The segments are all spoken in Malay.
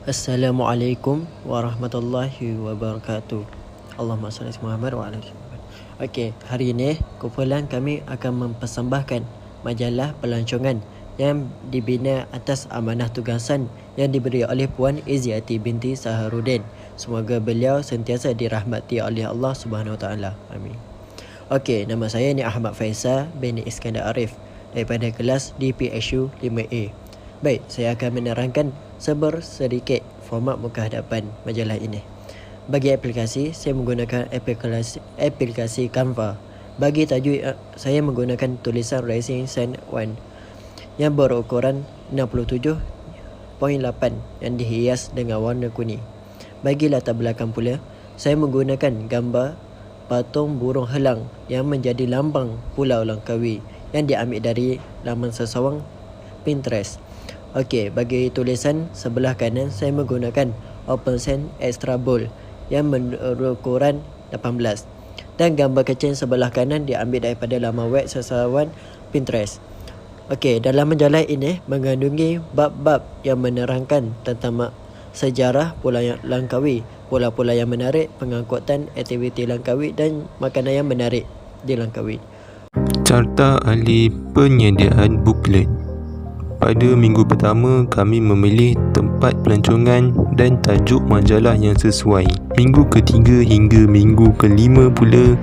Assalamualaikum warahmatullahi wabarakatuh. Allahumma salli ala Muhammad wa ala ali Muhammad. Okey, hari ini kumpulan kami akan mempersembahkan majalah pelancongan yang dibina atas amanah tugasan yang diberi oleh Puan Izzati binti Saharudin. Semoga beliau sentiasa dirahmati oleh Allah Subhanahu Wa Taala. Amin. Okey, nama saya ni Ahmad Faisal bin Iskandar Arif daripada kelas DPSU 5A. Baik, saya akan menerangkan sedikit format muka hadapan majalah ini. Bagi aplikasi, saya menggunakan aplikasi Canva. Bagi tajuk, saya menggunakan tulisan Rising Sun 1 yang berukuran 67.8 yang dihias dengan warna kuning. Bagi latar belakang pula, saya menggunakan gambar patung burung helang yang menjadi lambang Pulau Langkawi yang diambil dari laman sesawang Pinterest. Okey, bagi tulisan sebelah kanan saya menggunakan Open Sand Extra Bold yang berukuran 18 dan gambar kecil sebelah kanan diambil daripada laman web sesawan Pinterest. Okey, dalam majalah ini mengandungi bab-bab yang menerangkan tentang sejarah Pulau Langkawi, pulau-pulau yang menarik, pengangkutan, aktiviti Langkawi dan makanan yang menarik di Langkawi. Carta ahli penyediaan buklet. Pada minggu pertama, kami memilih tempat pelancongan dan tajuk majalah yang sesuai. Minggu ketiga hingga minggu kelima pula,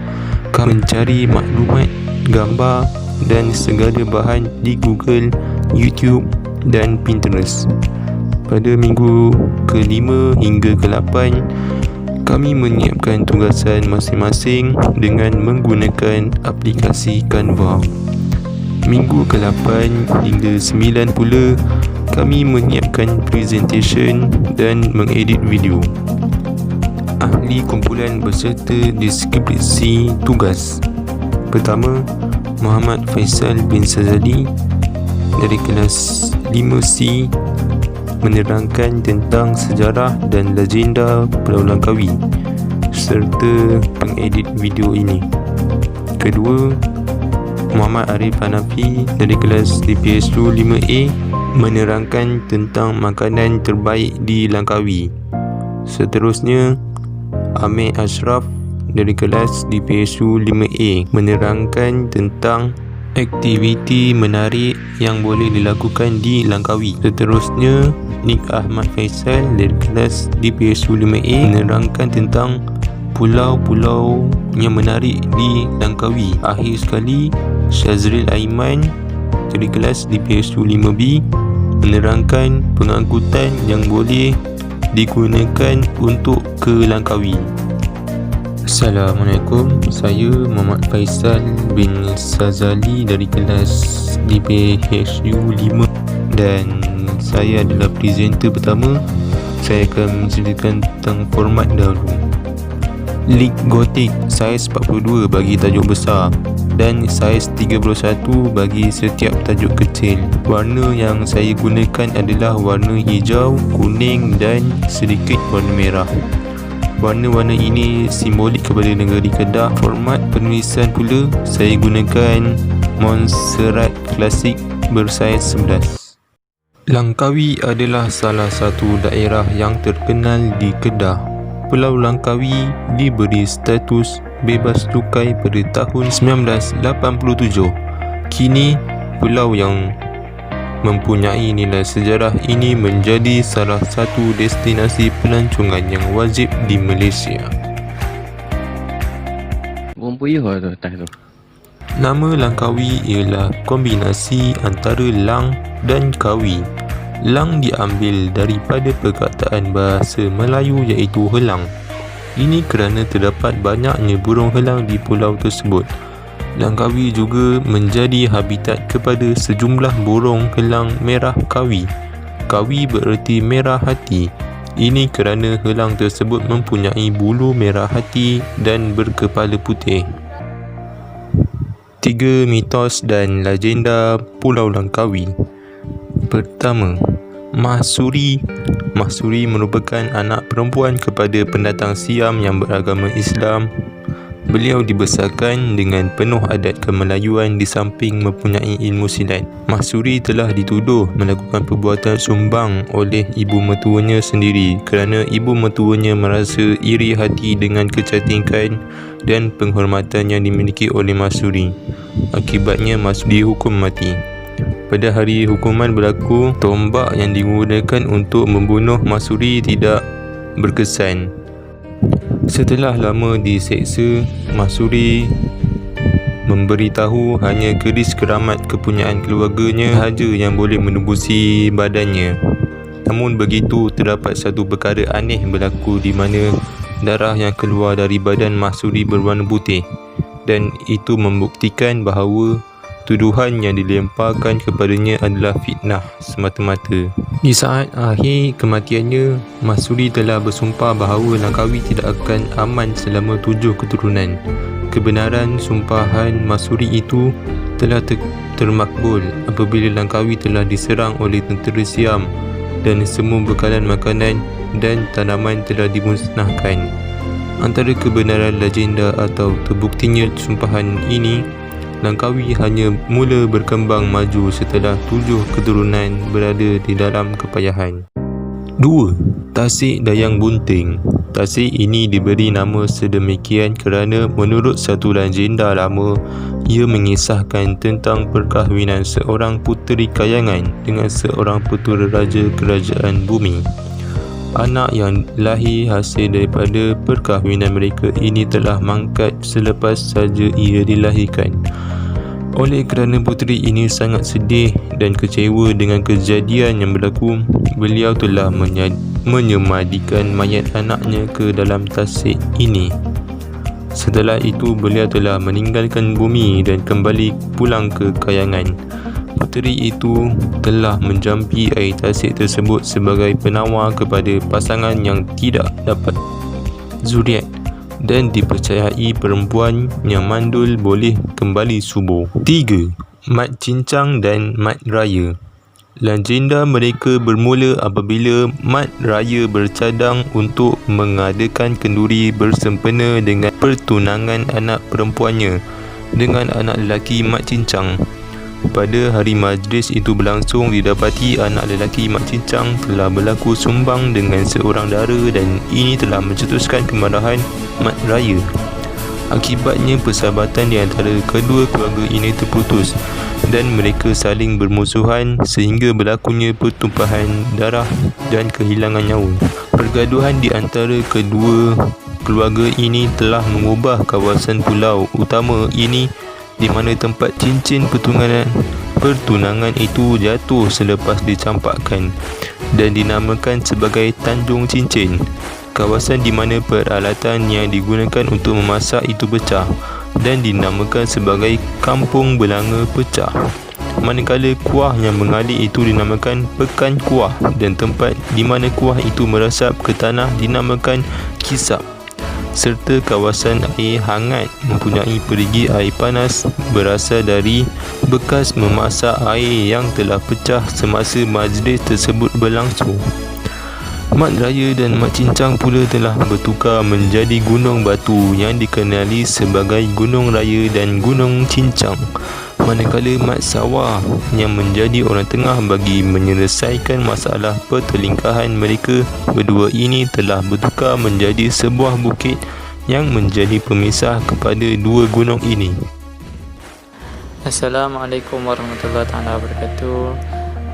kami mencari maklumat, gambar dan segala bahan di Google, YouTube dan Pinterest. Pada minggu kelima hingga ke-8, kami menyiapkan tugasan masing-masing dengan menggunakan aplikasi Canva. Minggu ke-8 hingga 9 pula, kami menyiapkan presentation dan mengedit video. Ahli kumpulan berserta deskripsi tugas. Pertama, Muhammad Faisal bin Sazali dari kelas 5C menerangkan tentang sejarah dan legenda Pulau Langkawi serta pengedit video ini. Kedua, Muhammad Arif Hanafi dari kelas DPSU 5A menerangkan tentang makanan terbaik di Langkawi. Seterusnya, Amir Ashraf dari kelas DPSU 5A menerangkan tentang aktiviti menarik yang boleh dilakukan di Langkawi. Seterusnya, Nik Ahmad Faisal dari kelas DPSU 5A menerangkan tentang pulau-pulau yang menarik di Langkawi. Akhir sekali, Syazril Aiman dari kelas DPSU 5B menerangkan pengangkutan yang boleh digunakan untuk ke Langkawi. Assalamualaikum, saya Muhammad Faisal bin Sazali dari kelas DPSU 5 dan saya adalah presenter pertama. Saya akan menceritakan tentang format dahulu. Lig Gotik saiz 42 bagi tajuk besar dan saiz 31 bagi setiap tajuk kecil. Warna yang saya gunakan adalah warna hijau, kuning dan sedikit warna merah. Warna-warna ini simbolik kepada negeri Kedah. Format penulisan pula saya gunakan Montserrat Klasik bersaiz 11. Langkawi adalah salah satu daerah yang terkenal di Kedah. Pulau Langkawi diberi status bebas cukai pada tahun 1987. Kini, pulau yang mempunyai nilai sejarah ini menjadi salah satu destinasi pelancongan yang wajib di Malaysia. Nama Langkawi ialah kombinasi antara Lang dan Kawi. Lang diambil daripada perkataan bahasa Melayu iaitu helang. Ini kerana terdapat banyaknya burung helang di pulau tersebut. Langkawi juga menjadi habitat kepada sejumlah burung helang merah kawi. Kawi bererti merah hati. Ini kerana helang tersebut mempunyai bulu merah hati dan berkepala putih. 3 mitos dan legenda Pulau Langkawi. Pertama, Mahsuri. Mahsuri merupakan anak perempuan kepada pendatang Siam yang beragama Islam. Beliau dibesarkan dengan penuh adat kemelayuan di samping mempunyai ilmu silat. Mahsuri telah dituduh melakukan perbuatan sumbang oleh ibu mertuanya sendiri kerana ibu mertuanya merasa iri hati dengan kecantikan dan penghormatan yang dimiliki oleh Mahsuri. Akibatnya Mahsuri dihukum mati. Pada hari hukuman berlaku, tombak yang digunakan untuk membunuh Mahsuri tidak berkesan. Setelah lama diseksa, Mahsuri memberitahu hanya keris keramat kepunyaan keluarganya sahaja yang boleh menembusi badannya. Namun begitu, terdapat satu perkara aneh berlaku di mana darah yang keluar dari badan Mahsuri berwarna putih, dan itu membuktikan bahawa tuduhan yang dilemparkan kepadanya adalah fitnah semata-mata. Di saat akhir kematiannya, Mahsuri telah bersumpah bahawa Langkawi tidak akan aman selama 7 keturunan. Kebenaran sumpahan Mahsuri itu telah termakbul apabila Langkawi telah diserang oleh tentera Siam dan semua bekalan makanan dan tanaman telah dimusnahkan. Antara kebenaran legenda atau terbuktinya sumpahan ini, Langkawi hanya mula berkembang maju setelah 7 keturunan berada di dalam kepayahan. 2. Tasik Dayang Bunting. Tasik ini diberi nama sedemikian kerana menurut satu legenda lama, ia mengisahkan tentang perkahwinan seorang puteri kayangan dengan seorang putera raja kerajaan bumi. Anak yang lahir hasil daripada perkahwinan mereka ini telah mangkat selepas saja ia dilahirkan. Oleh kerana puteri ini sangat sedih dan kecewa dengan kejadian yang berlaku, beliau telah menyemadikan mayat anaknya ke dalam tasik ini. Setelah itu, beliau telah meninggalkan bumi dan kembali pulang ke kayangan. Puteri itu telah menjampi air tasik tersebut sebagai penawar kepada pasangan yang tidak dapat zuriat, dan dipercayai perempuan yang mandul boleh kembali subur. 3. Mat Cincang dan Mat Raya. Legenda mereka bermula apabila Mat Raya bercadang untuk mengadakan kenduri bersempena dengan pertunangan anak perempuannya dengan anak lelaki Mat Cincang. Pada hari majlis itu berlangsung, didapati anak lelaki Mat Cincang telah berlaku sumbang dengan seorang dara dan ini telah mencetuskan kemarahan Mat Raya. Akibatnya persahabatan di antara kedua keluarga ini terputus dan mereka saling bermusuhan sehingga berlakunya pertumpahan darah dan kehilangan nyawa. Pergaduhan di antara kedua keluarga ini telah mengubah kawasan pulau utama ini di mana tempat cincin pertunangan itu jatuh selepas dicampakkan dan dinamakan sebagai Tanjung Cincin. Kawasan di mana peralatan yang digunakan untuk memasak itu pecah dan dinamakan sebagai Kampung Belanga Pecah. Manakala kuah yang mengalir itu dinamakan Pekan Kuah dan tempat di mana kuah itu meresap ke tanah dinamakan Kisap. Serta kawasan air hangat mempunyai perigi air panas berasal dari bekas memasak air yang telah pecah semasa majlis tersebut berlangsung. Mat Raya dan Mat Cincang pula telah bertukar menjadi gunung batu yang dikenali sebagai Gunung Raya dan Gunung Cincang. Manakala Mat Sawah yang menjadi orang tengah bagi menyelesaikan masalah pertelingkahan mereka berdua ini telah bertukar menjadi sebuah bukit yang menjadi pemisah kepada dua gunung ini. Assalamualaikum warahmatullahi wabarakatuh.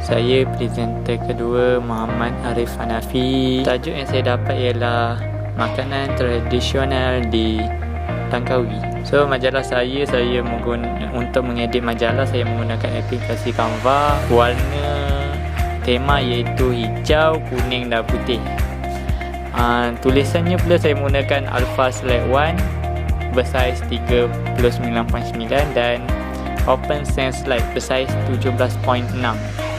Saya presenter kedua, Muhammad Arif Hanafi. Tajuk yang saya dapat ialah makanan tradisional di Langkawi. So majalah saya untuk mengedit majalah saya menggunakan aplikasi Canva. Warna tema iaitu hijau, kuning dan putih. Tulisannya pula saya menggunakan Alpha Select 1 bersaiz 39.9 dan Open Sans Light bersaiz 17.6.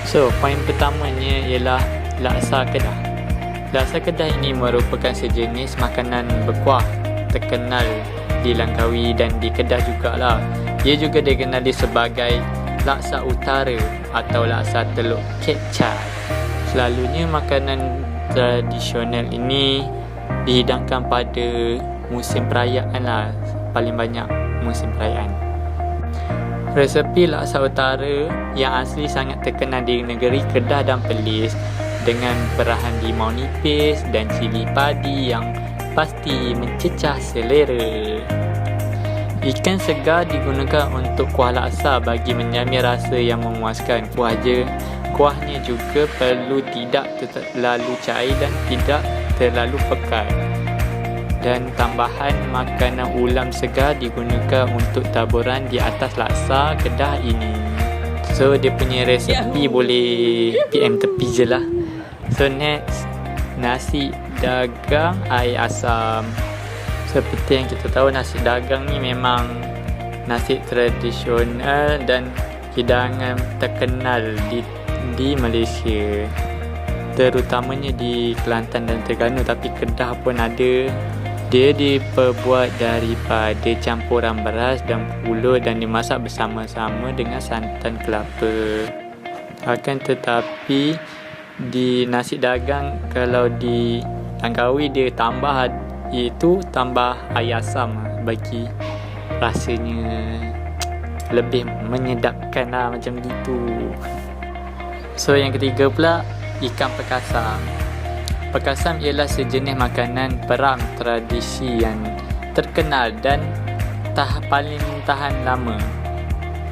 So poin pertamanya ialah laksa Kedah. Laksa Kedah ini merupakan sejenis makanan berkuah terkenal di Langkawi dan di Kedah jugalah. Ia juga dikenali sebagai laksa utara atau laksa telur kecap. Selalunya makanan tradisional ini dihidangkan pada musim perayaan lah. paling banyak musim perayaan. Resepi laksa utara yang asli sangat terkenal di negeri Kedah dan Perlis dengan perahan limau nipis dan cili padi yang pasti mencecah selera. Ikan segar digunakan untuk kuah laksa bagi menjamin rasa yang memuaskan. Kuahnya juga perlu tidak terlalu cair dan tidak terlalu pekat. Dan tambahan makanan ulam segar digunakan untuk taburan di atas laksa Kedah ini. So dia punya resepi boleh PM tepi je lah. So next, nasi dagang air asam. Seperti yang kita tahu, nasi dagang ni memang nasi tradisional dan hidangan terkenal di Malaysia, terutamanya di Kelantan dan Terengganu, tapi Kedah pun ada. Dia diperbuat daripada campuran beras dan pulut dan dimasak bersama-sama dengan santan kelapa. Akan tetapi di nasi dagang, kalau di Langkawi dia tambah air asam bagi rasanya lebih menyedapkan lah, macam gitu. So yang ketiga pula, ikan perkasam. Perkasam ialah sejenis makanan perang tradisi yang terkenal dan paling tahan lama.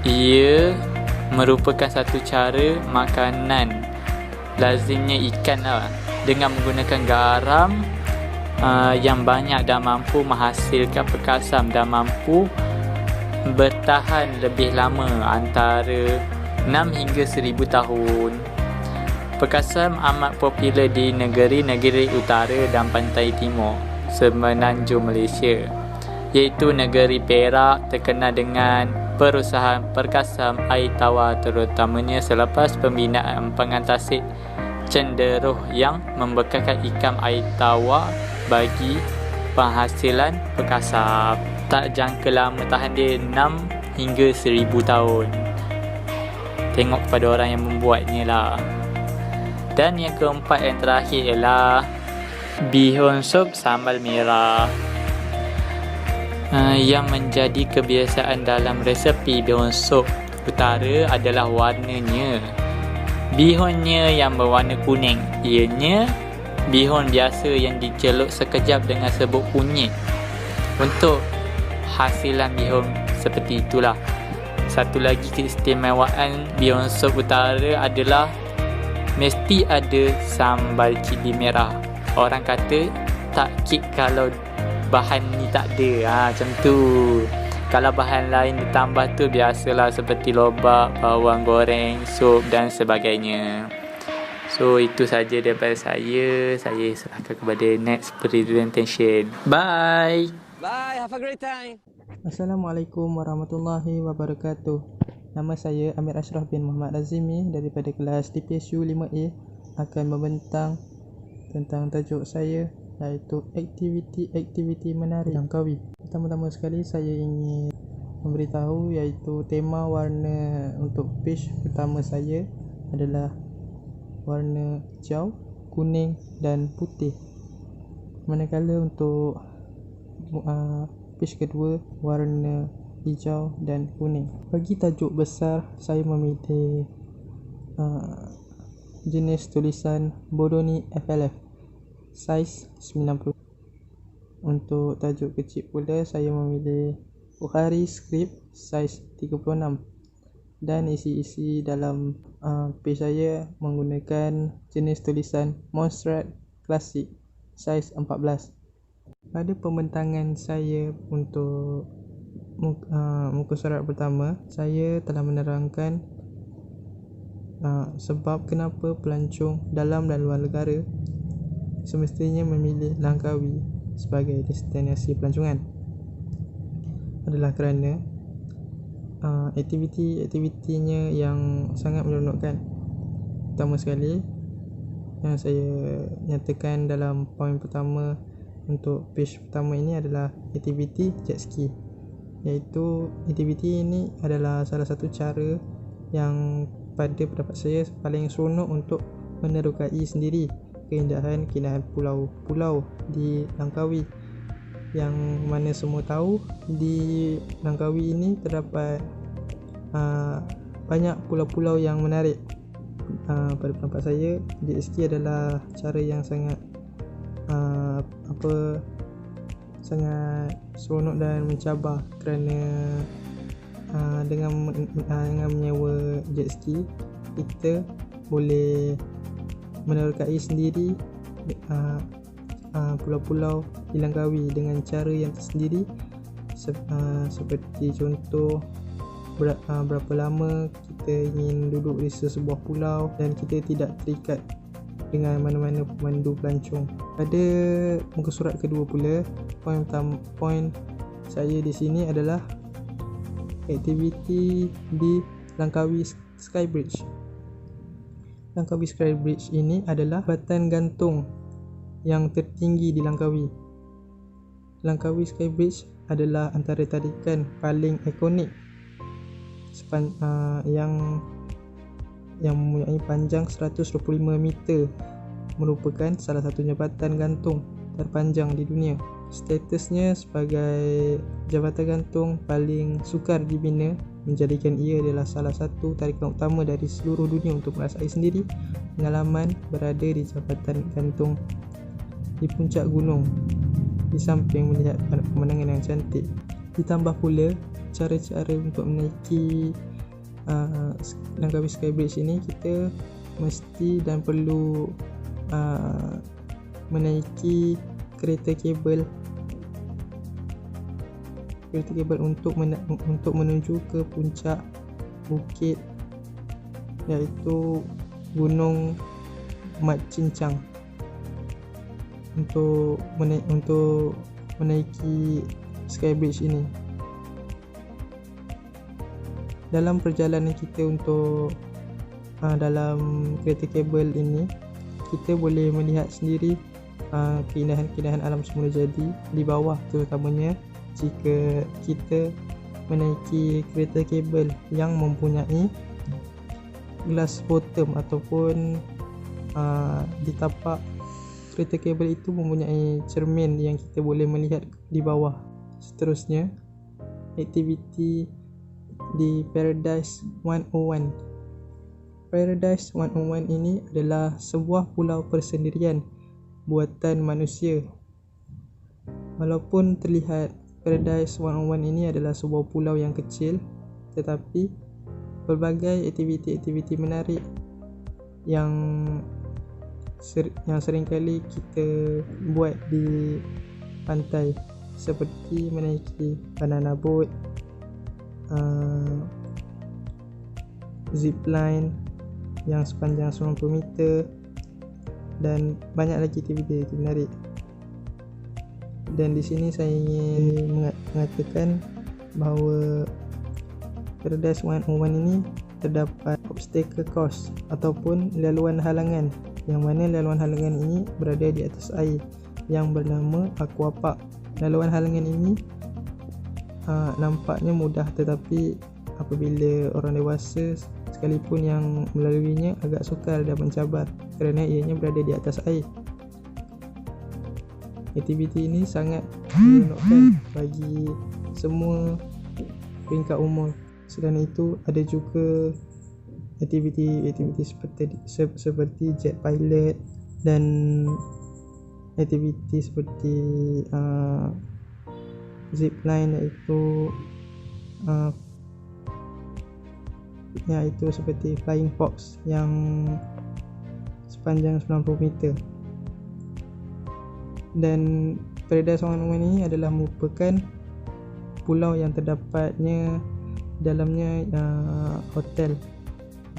Ia merupakan satu cara makanan lazimnya ikan lah, dengan menggunakan garam yang banyak dan mampu menghasilkan perkasam dan mampu bertahan lebih lama, antara 6 hingga 1000 tahun. Perkasam amat popular di negeri-negeri utara dan pantai timur semenanjung Malaysia, iaitu negeri Perak terkenal dengan perusahaan perkasam air tawar, terutamanya selepas pembinaan pengantasik cenderuh yang membekalkan ikan air tawar bagi penghasilan perkasam. Tak jangka lama tahan dia 6 hingga 1000 tahun. Tengok kepada orang yang membuatnya lah. Dan yang keempat, yang terakhir ialah bihun sup sambal merah. Yang menjadi kebiasaan dalam resepi bihun sup utara adalah warnanya. Bihunnya yang berwarna kuning. Ianya bihun biasa yang dicelup sekejap dengan serbuk kunyit. Untuk hasilan bihun seperti itulah. Satu lagi keistimewaan bihun sup utara adalah mesti ada sambal cili merah. Orang kata tak kek kalau bahan ni tak ada, macam tu. Kalau bahan lain ditambah tu biasalah, seperti lobak, bawang goreng, sup dan sebagainya. So itu saja daripada saya. Saya serahkan kepada next presentation. Bye. Bye, have a great time. Assalamualaikum warahmatullahi wabarakatuh. Nama saya Amir Ashraf bin Muhammad Azimi daripada kelas DPSU 5A, akan membentang tentang tajuk saya, iaitu aktiviti menari Langkawi. Pertama-tama sekali saya ingin memberitahu iaitu tema warna untuk page pertama saya adalah warna hijau, kuning dan putih. Manakala untuk page kedua warna hijau dan kuning. Bagi tajuk besar, saya memilih jenis tulisan Bodoni FLF saiz 90. Untuk tajuk kecil pula, saya memilih Bukhari Script saiz 36. Dan isi-isi dalam page saya menggunakan jenis tulisan Montserrat Classic saiz 14. Pada pembentangan saya untuk muka surat pertama, saya telah menerangkan sebab kenapa pelancong dalam dan luar negara semestinya memilih Langkawi sebagai destinasi pelancongan. Adalah kerana aktiviti-aktivitinya yang sangat menyeronokkan. Pertama sekali yang saya nyatakan dalam poin pertama untuk page pertama ini adalah aktiviti jet ski, iaitu aktiviti ini adalah salah satu cara yang pada pendapat saya paling seronok untuk menerokai sendiri keindahan pulau-pulau di Langkawi. yang mana semua tahu, di Langkawi ini terdapat banyak pulau-pulau yang menarik. Pada pendapat saya, jet ski adalah cara yang sangat sangat seronok dan mencabar, kerana dengan menyewa jet ski, kita boleh menerkai sendiri pulau-pulau di Langkawi dengan cara yang tersendiri, seperti contoh berapa lama kita ingin duduk di sesebuah pulau dan kita tidak terikat dengan mana-mana pemandu pelancong. Pada muka surat kedua pula, poin saya di sini adalah aktiviti di Langkawi Skybridge. Langkawi Skybridge ini adalah jambatan gantung yang tertinggi di Langkawi. Langkawi Skybridge adalah antara tarikan paling ikonik yang mempunyai panjang 125 meter, merupakan salah satu jambatan gantung terpanjang di dunia. Statusnya sebagai jambatan gantung paling sukar dibina menjadikan ia adalah salah satu tarikan utama dari seluruh dunia untuk merasai sendiri pengalaman berada di jambatan gantung di puncak gunung, di samping melihat pemandangan yang cantik. Ditambah pula cara-cara untuk menaiki Langkawi Skybridge ini, kita mesti dan perlu menaiki kereta kabel untuk menuju ke puncak bukit, iaitu Gunung Mat Cincang, untuk menaiki Skybridge ini. Dalam perjalanan kita untuk dalam kereta kabel ini, kita boleh melihat sendiri keindahan-keindahan alam semula jadi di bawah, terutamanya jika kita menaiki kereta kabel yang mempunyai glass bottom, ataupun di tapak kereta kabel itu mempunyai cermin yang kita boleh melihat di bawah. Seterusnya, aktiviti di Paradise 101. Paradise 101 ini adalah sebuah pulau persendirian buatan manusia. Walaupun terlihat Paradise 101 ini adalah sebuah pulau yang kecil, tetapi pelbagai aktiviti-aktiviti menarik yang seringkali kita buat di pantai, seperti menaiki banana boat, zipline yang sepanjang 90 meter, dan banyak lagi aktiviti menarik. Dan di sini saya ingin mengatakan bahawa Paradise 101 ini terdapat obstacle course ataupun laluan halangan, yang mana laluan halangan ini berada di atas air yang bernama aquapark. Laluan halangan ini nampaknya mudah, tetapi apabila orang dewasa sekalipun yang melaluinya agak sukar dan mencabar kerana ianya berada di atas air. Aktiviti ini sangat menyenangkan bagi semua peringkat umur. Selain itu, ada juga aktiviti seperti jet pilot dan aktiviti seperti zipline, iaitu seperti flying fox yang sepanjang 90 meter. Dan Paradise 101 ini adalah merupakan pulau yang terdapatnya dalamnya hotel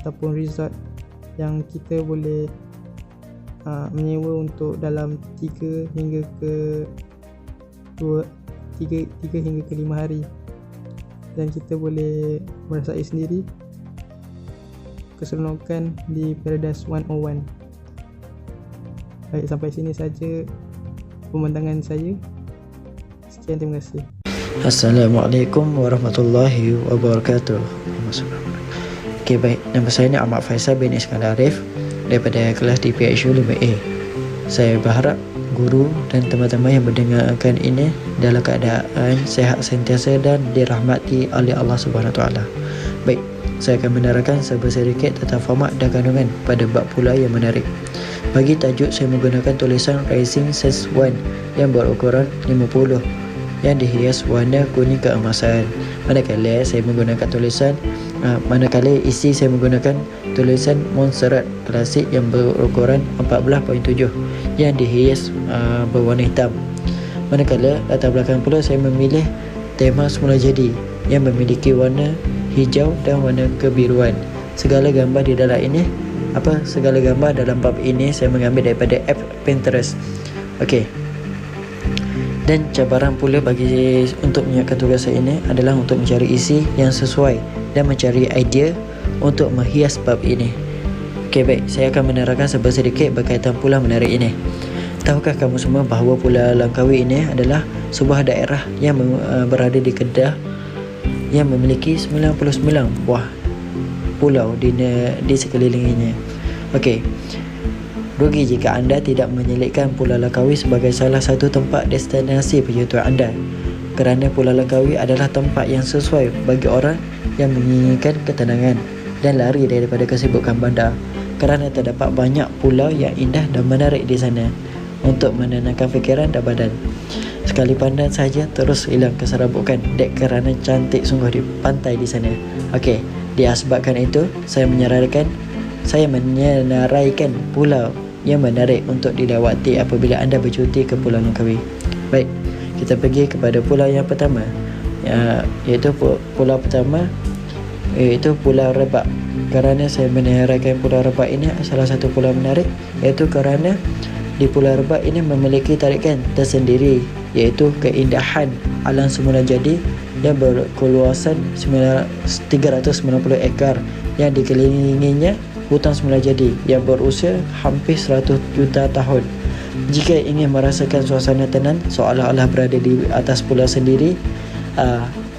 ataupun resort yang kita boleh menyewa untuk dalam 3 hingga ke 5 hari, dan kita boleh merasai sendiri keseronokan di Paradise 101. Baik, sampai sini saja pemandangan saya. Sekian, terima kasih. Assalamualaikum warahmatullahi wabarakatuh. Okay, baik. Nama saya ni Ahmad Faisal bin Iskandar Arif daripada kelas di PHU 5A. Saya berharap guru dan teman-teman yang mendengarkan ini dalam keadaan sehat sentiasa dan dirahmati oleh Allah Subhanahu Wa Taala. Baik, saya akan menerangkan sedikit tentang format dan kandungan pada bab pula yang menarik. Bagi tajuk, saya menggunakan tulisan Rising Sense 1 yang berukuran 50 yang dihias warna kuning keemasan. Manakala isi saya menggunakan tulisan Montserrat klasik yang berukuran 14.7 yang dihias berwarna hitam. Manakala latar belakang pula saya memilih tema semula jadi yang memiliki warna hijau dan warna kebiruan. Segala gambar dalam bab ini saya mengambil daripada app Pinterest. Okey. Dan cabaran pula untuk menyiapkan tugas saya ini adalah untuk mencari isi yang sesuai dan mencari idea untuk menghias bab ini. Okey, baik, saya akan menerangkan sedikit berkaitan pulau menarik ini. Tahukah kamu semua bahawa Pulau Langkawi ini adalah sebuah daerah yang berada di Kedah yang memiliki 99 buah pulau di sekelilingnya. Okey. Rugi jika anda tidak menyelitkan Pulau Langkawi sebagai salah satu tempat destinasi percutian anda, kerana Pulau Langkawi adalah tempat yang sesuai bagi orang yang menginginkan ketenangan dan lari daripada kesibukan bandar, kerana terdapat banyak pulau yang indah dan menarik di sana untuk menenangkan fikiran dan badan. Sekali pandang saja terus hilang keserabukan dek kerana cantik sungguh di pantai di sana. Okey, disebabkan itu saya menaraikan pulau yang menarik untuk dilawati apabila anda bercuti ke Pulau Langkawi. Baik, kita pergi kepada pulau yang pertama, iaitu pulau pertama iaitu Pulau Rebak. Kerana saya menaraikan Pulau Rebak ini salah satu pulau menarik, iaitu kerana di Pulau Rebak ini memiliki tarikan tersendiri, iaitu keindahan alam semula jadi yang berkeluasan 390 ekar yang dikelilinginya hutan semula jadi yang berusia hampir 100 juta tahun. Jika ingin merasakan suasana tenang seolah-olah berada di atas pulau sendiri,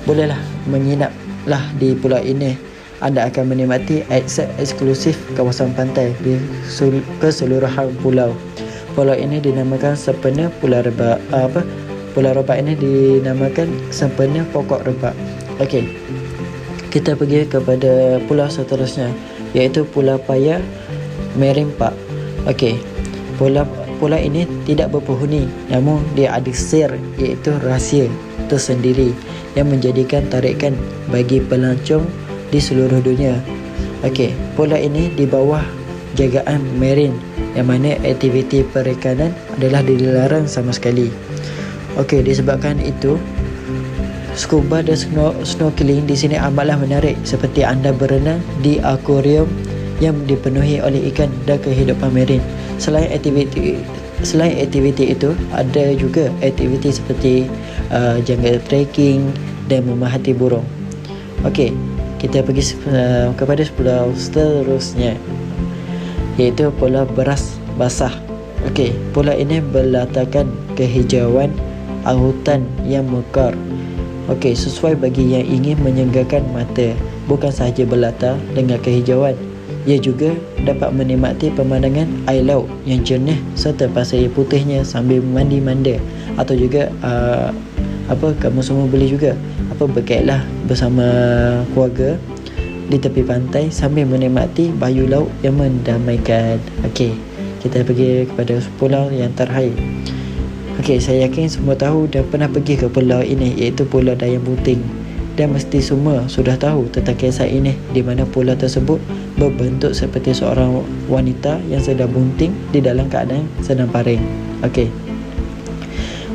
bolehlah menginaplah di pulau ini. Anda akan menikmati akses eksklusif kawasan pantai di keseluruhan pulau. Pulau ini dinamakan sempena Pulau Rebak. Pulau Rebak ini dinamakan sempena pokok rebak. Okey, kita pergi kepada pulau seterusnya, iaitu Pulau Paya Marine Park. Okey, pulau ini tidak berpenghuni, namun dia ada sir, iaitu rahsia tersendiri yang menjadikan tarikan bagi pelancong di seluruh dunia. Okey, pulau ini di bawah jagaan marine, yang mana aktiviti perikanan adalah dilarang sama sekali. Okey, disebabkan itu scuba dan snorkeling di sini amatlah menarik, seperti anda berenang di akuarium yang dipenuhi oleh ikan dan kehidupan marine. Selain aktiviti itu, ada juga aktiviti seperti jungle trekking dan memerhati burung. Okey, kita pergi kepada pulau seterusnya, iaitu Pulau Beras Basah. Okey, pulau ini berlatarkan kehijauan hutan yang mekar. Okey, sesuai bagi yang ingin menyenggakan mata. Bukan sahaja berlatar dengan kehijauan, ia juga dapat menikmati pemandangan air laut yang jernih serta pasir putihnya sambil mandi-manda. Atau juga kamu semua boleh juga berkaitlah bersama keluarga di tepi pantai sambil menikmati bayu laut yang mendamaikan. Okey, kita pergi kepada pulau yang terakhir. Okey, saya yakin semua tahu dan pernah pergi ke pulau ini, iaitu Pulau Dayang Bunting. Dan mesti semua sudah tahu tentang kisah ini, di mana pulau tersebut berbentuk seperti seorang wanita yang sedang bunting di dalam keadaan sedang baring. Okey.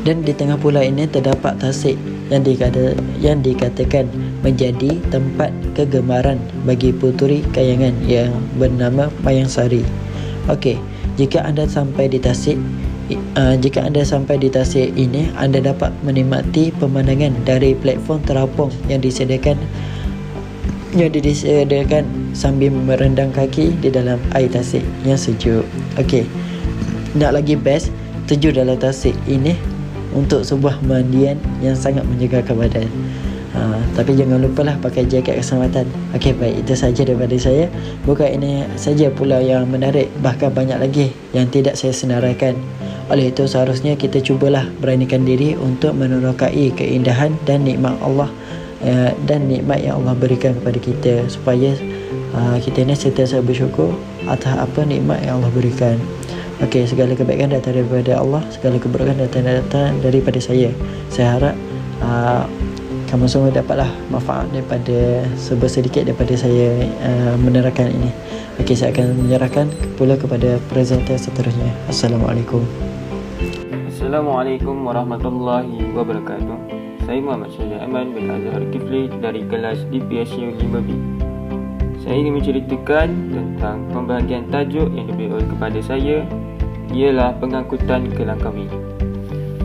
Dan di tengah pulau ini terdapat tasik yang dikatakan menjadi tempat kegemaran bagi puteri kayangan yang bernama Mayang Sari. Okey, jika anda sampai di tasik ini, anda dapat menikmati pemandangan dari platform terapung yang disediakan sambil merendam kaki di dalam air tasik yang sejuk. Okey, nak lagi best, terjun dalam tasik ini untuk sebuah mandian yang sangat menyegarkan badan. Tapi jangan lupalah pakai jaket keselamatan. Okey, baik, itu saja daripada saya. Bukan ini saja pulau yang menarik, bahkan banyak lagi yang tidak saya senaraikan. Oleh itu seharusnya kita cubalah beranikan diri untuk menerokai keindahan dan nikmat Allah dan nikmat yang Allah berikan kepada kita, supaya kita ni sentiasa bersyukur atas apa nikmat yang Allah berikan. Okey, segala kebaikan datang daripada Allah, segala keburukan datang daripada saya. Saya harap kamu semua dapatlah manfaat daripada sedikit daripada saya menerangkan ini. Okey, saya akan menyerahkan pula kepada presenter seterusnya. Assalamualaikum. Assalamualaikum warahmatullahi wabarakatuh. Saya Muhammad Syahid Aman bin Azhar Kifli dari kelas DPSU 5B. Saya ingin menceritakan tentang pembahagian tajuk yang diberi oleh kepada saya, ialah pengangkutan ke Langkawi.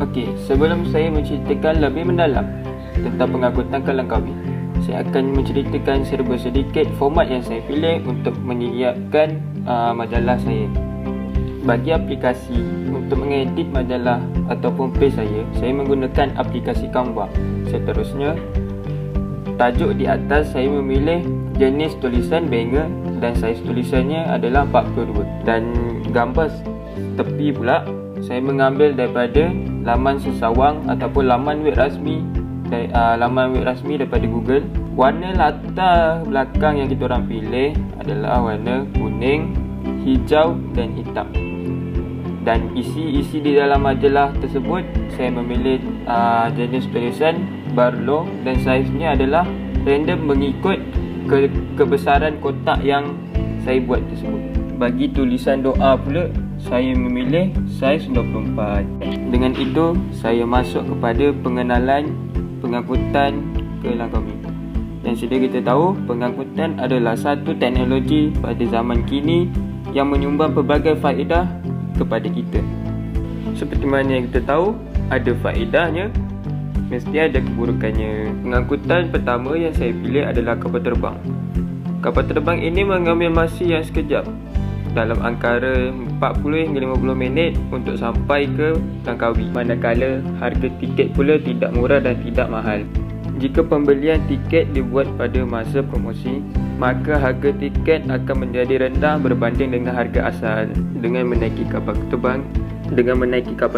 Okey, sebelum saya menceritakan lebih mendalam tentang pengangkutan ke Langkawi, saya akan menceritakan serba sedikit format yang saya pilih untuk menyiapkan majalah saya. Bagi aplikasi untuk mengedit majalah ataupun page saya menggunakan aplikasi Canva. Seterusnya, tajuk di atas saya memilih jenis tulisan banner dan saiz tulisannya adalah 42, dan gambar tepi pula saya mengambil daripada laman sesawang ataupun laman web rasmi daripada Google. Warna latar belakang yang kita orang pilih adalah warna kuning, hijau dan hitam. Dan isi di dalam majalah tersebut saya memilih jenis tulisan Barlow dan saiznya adalah random mengikut kebesaran kotak yang saya buat tersebut. Bagi tulisan doa pula saya memilih saiz 24. Dengan itu saya masuk kepada pengenalan pengangkutan ke Langkawi. Dan sedia kita tahu, pengangkutan adalah satu teknologi pada zaman kini yang menyumbang pelbagai faedah kepada kita. Seperti mana yang kita tahu, ada faedahnya, mesti ada keburukannya. Pengangkutan pertama yang saya pilih adalah kapal terbang. Kapal terbang ini mengambil masa yang sekejap, dalam antara 40 hingga 50 minit untuk sampai ke Langkawi. Manakala harga tiket pula tidak murah dan tidak mahal. Jika pembelian tiket dibuat pada masa promosi, maka harga tiket akan menjadi rendah berbanding dengan harga asal. Dengan menaiki kapal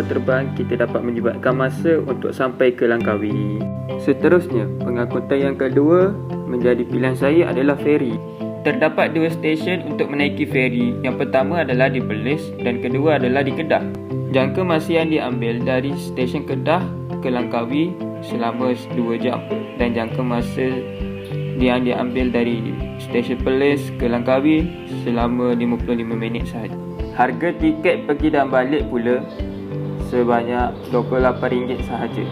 terbang, kita dapat menyempatkan masa untuk sampai ke Langkawi. Seterusnya, pengangkutan yang kedua menjadi pilihan saya adalah feri. Terdapat dua stesen untuk menaiki feri. Yang pertama adalah di Perlis dan kedua adalah di Kedah. Jangka masa yang diambil dari stesen Kedah ke Langkawi selama 2 jam, dan jangka masa yang diambil dari stesen Perlis ke Langkawi selama 55 minit sahaja. Harga tiket pergi dan balik pula sebanyak RM28 sahaja.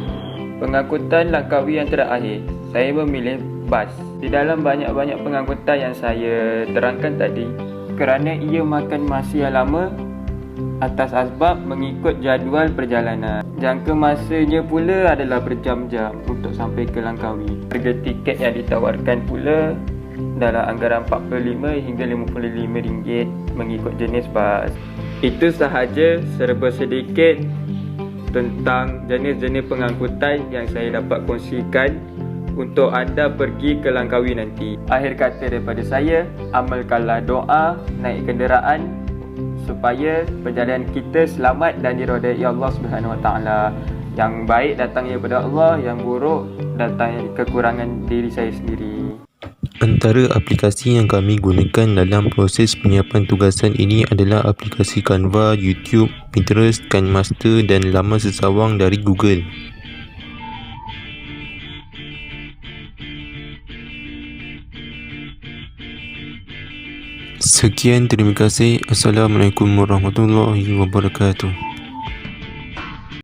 Pengangkutan Langkawi yang terakhir, saya memilih bas. Di dalam banyak-banyak pengangkutan yang saya terangkan tadi, kerana ia makan masa yang lama atas asbab mengikut jadual perjalanan. Jangka masanya pula adalah berjam-jam untuk sampai ke Langkawi. Harga tiket yang ditawarkan pula dalam anggaran RM45 hingga RM55 mengikut jenis bas. Itu sahaja serba sedikit tentang jenis-jenis pengangkutan yang saya dapat kongsikan untuk anda pergi ke Langkawi nanti. Akhir kata daripada saya, amalkanlah doa naik kenderaan supaya perjalanan kita selamat dan diridai Allah Subhanahu Wa Taala. Yang baik datangnya daripada Allah, yang buruk datangnya kekurangan diri saya sendiri. Antara aplikasi yang kami gunakan dalam proses penyiapan tugasan ini adalah aplikasi Canva, YouTube, Pinterest, KineMaster dan laman sesawang dari Google. Sekian, terima kasih. Assalamualaikum warahmatullahi wabarakatuh.